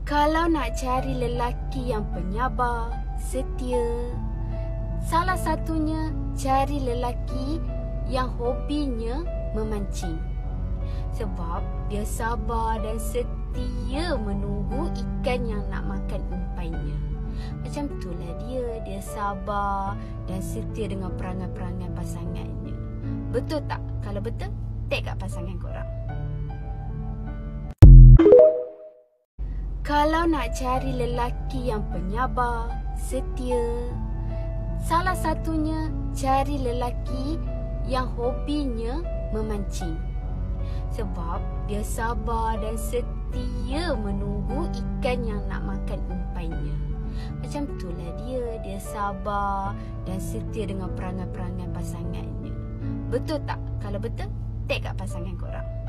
Kalau nak cari lelaki yang penyabar, setia, salah satunya cari lelaki yang hobinya memancing. Sebab dia sabar dan setia menunggu ikan yang nak makan umpainya. Macam itulah dia sabar dan setia dengan perangai-perangai pasangannya. Betul tak? Kalau betul, tag kat pasangan korang. Kalau nak cari lelaki yang penyabar, setia, salah satunya cari lelaki yang hobinya memancing. Sebab dia sabar dan setia menunggu ikan yang nak makan umpainya. Macam itulah dia sabar dan setia dengan perangai-perangai pasangannya. Betul tak? Kalau betul, tag kat pasangan korang.